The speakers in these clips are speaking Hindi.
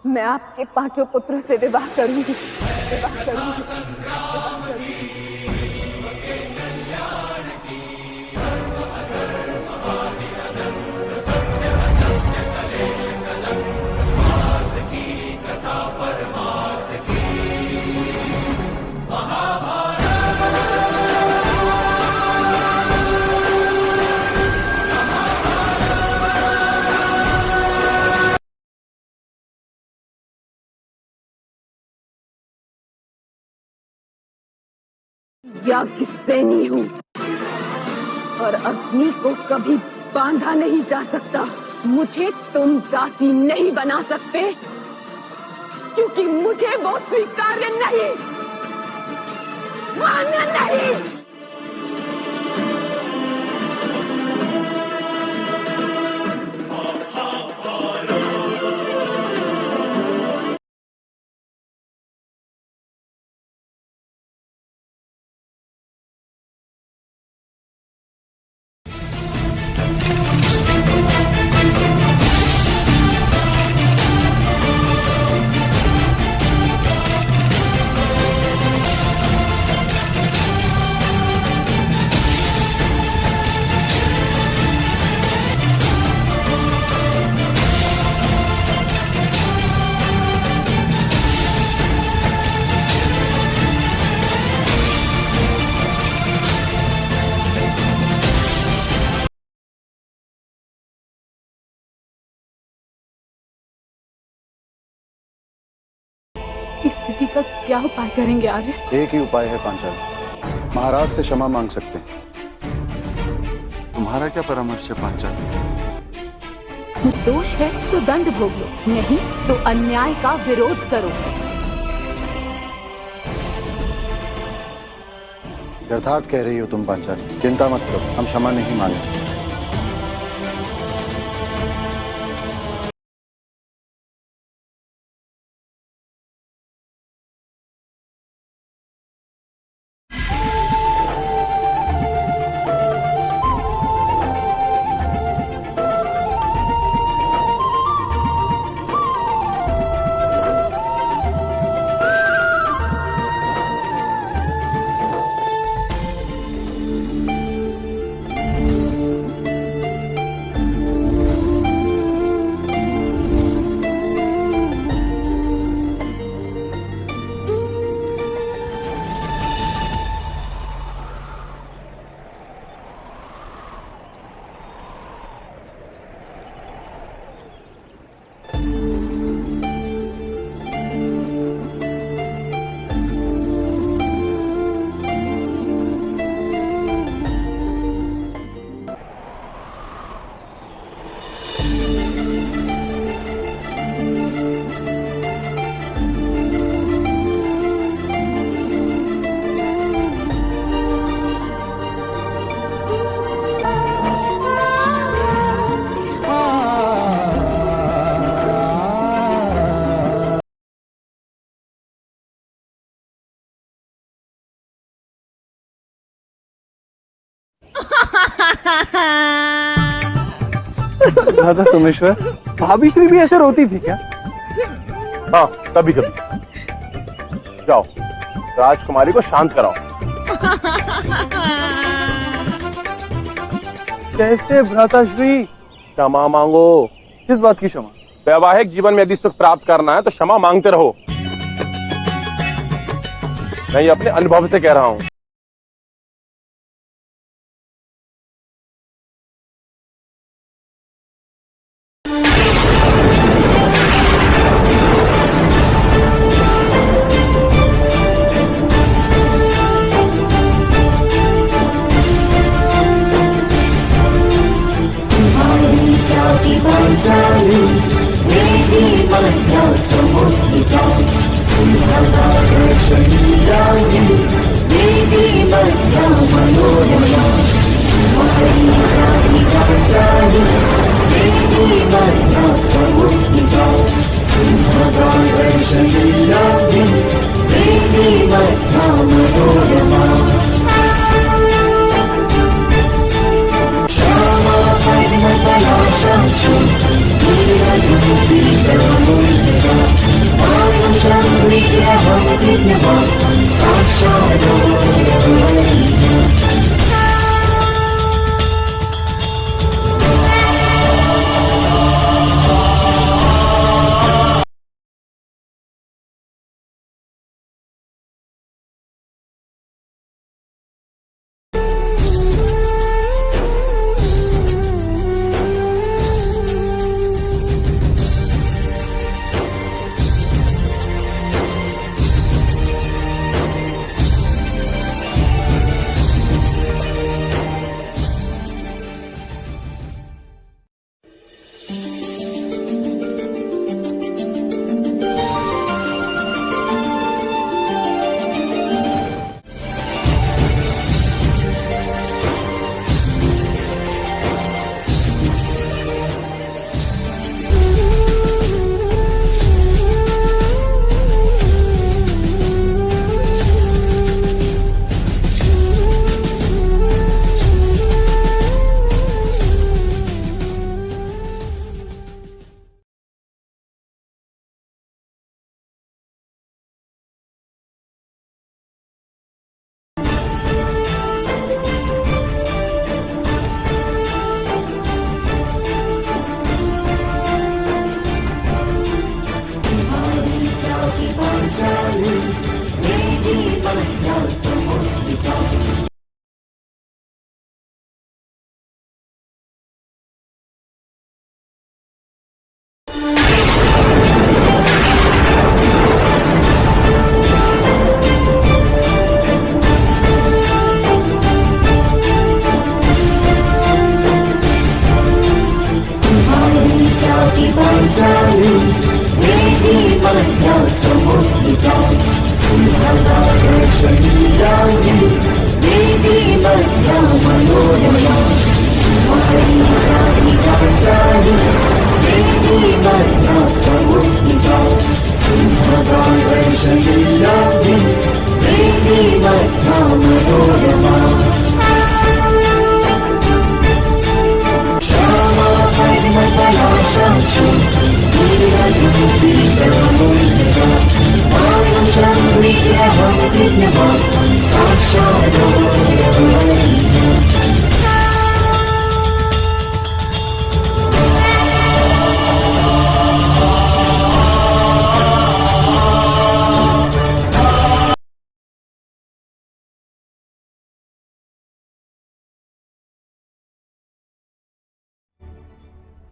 मैं आपके पांचों पुत्रों से विवाह करूंगी, विवाह करूंगी, विवाह करूंगी। यज्ञ सैनी हूँ और अग्नि को कभी बांधा नहीं जा सकता। मुझे तुम दासी नहीं बना सकते क्योंकि मुझे वो स्वीकार्य नहीं, मान्य नहीं। इस स्थिति का क्या उपाय करेंगे आर्य? एक ही उपाय है पांचाली, महाराज से क्षमा मांग सकते हैं। तुम्हारा क्या परामर्श है पांचाली? दोष है तो दंड भोग लो, नहीं तो अन्याय का विरोध करो। यथार्थ कह रही हो तुम पांचाली, चिंता मत करो, हम क्षमा नहीं मांगे। राधा सोमेश्वर, भाभी श्री भी ऐसे रोती थी क्या? हाँ, कभी कभी। जाओ, राजकुमारी को शांत कराओ। कैसे भ्राताश्री? क्षमा मांगो। किस बात की क्षमा? वैवाहिक जीवन में यदि सुख प्राप्त करना है तो क्षमा मांगते रहो। मैं ये अपने अनुभव से कह रहा हूँ। Baby,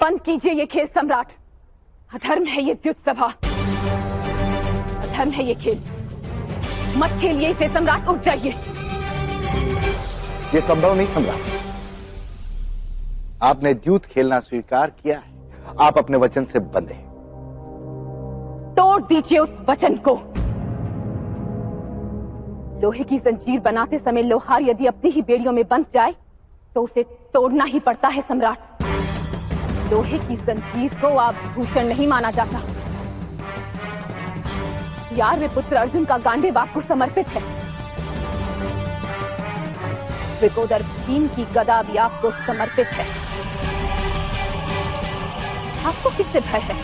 बंद कीजिए ये खेल सम्राट। अधर्म है ये द्युत सभा, अधर्म है ये खेल। मत खेलिए इसे सम्राट, उठ जाइए। ये संभव नहीं सम्राट। आपने द्यूत खेलना स्वीकार किया है, आप अपने वचन से बंधे। तोड़ दीजिए उस वचन को। लोहे की जंजीर बनाते समय लोहार यदि अपनी ही बेड़ियों में बंध जाए तो उसे तोड़ना ही पड़ता है सम्राट। लोहे की जंजीर को आभूषण नहीं माना जाता। यार वे पुत्र अर्जुन का गांडीव आपको समर्पित है। विकोदर भीम की गदा भी आपको समर्पित है। आपको किससे भय है?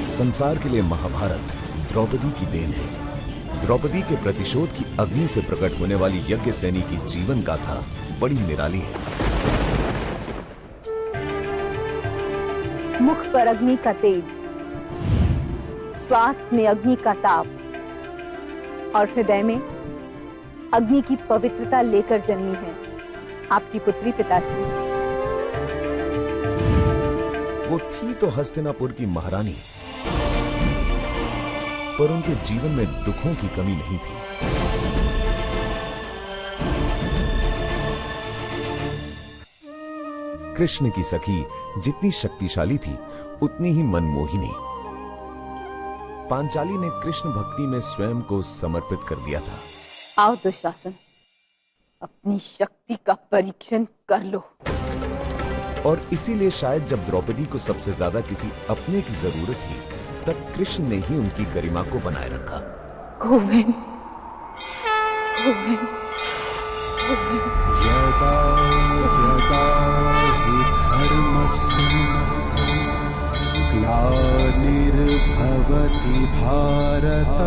संसार के लिए महाभारत द्रौपदी की देन है। द्रौपदी के प्रतिशोध की अग्नि से प्रकट होने वाली यज्ञ सैनी की जीवन गाथा बड़ी निराली है। मुख पर अग्नि का तेज, श्वास में अग्नि का ताप और हृदय में अग्नि की पवित्रता लेकर जन्मी है आपकी पुत्री पिताश्री। वो थी तो हस्तिनापुर की महारानी, पर उनके जीवन में दुखों की कमी नहीं थी। कृष्ण की सखी जितनी शक्तिशाली थी उतनी ही मनमोहिनी। पांचाली ने कृष्ण भक्ति में स्वयं को समर्पित कर दिया था। आओ दुशासन, अपनी शक्ति का परीक्षण कर लो। और इसीलिए शायद जब द्रौपदी को सबसे ज्यादा किसी अपने की जरूरत थी, तब कृष्ण ने ही उनकी गरिमा को बनाए रखा। गोविंद, गोविंद, गोविंद। यदा यदा हि धर्मस्य ग्लानिर्भवति भारत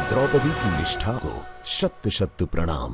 द्रौपदी की निष्ठा को शत शत प्रणाम।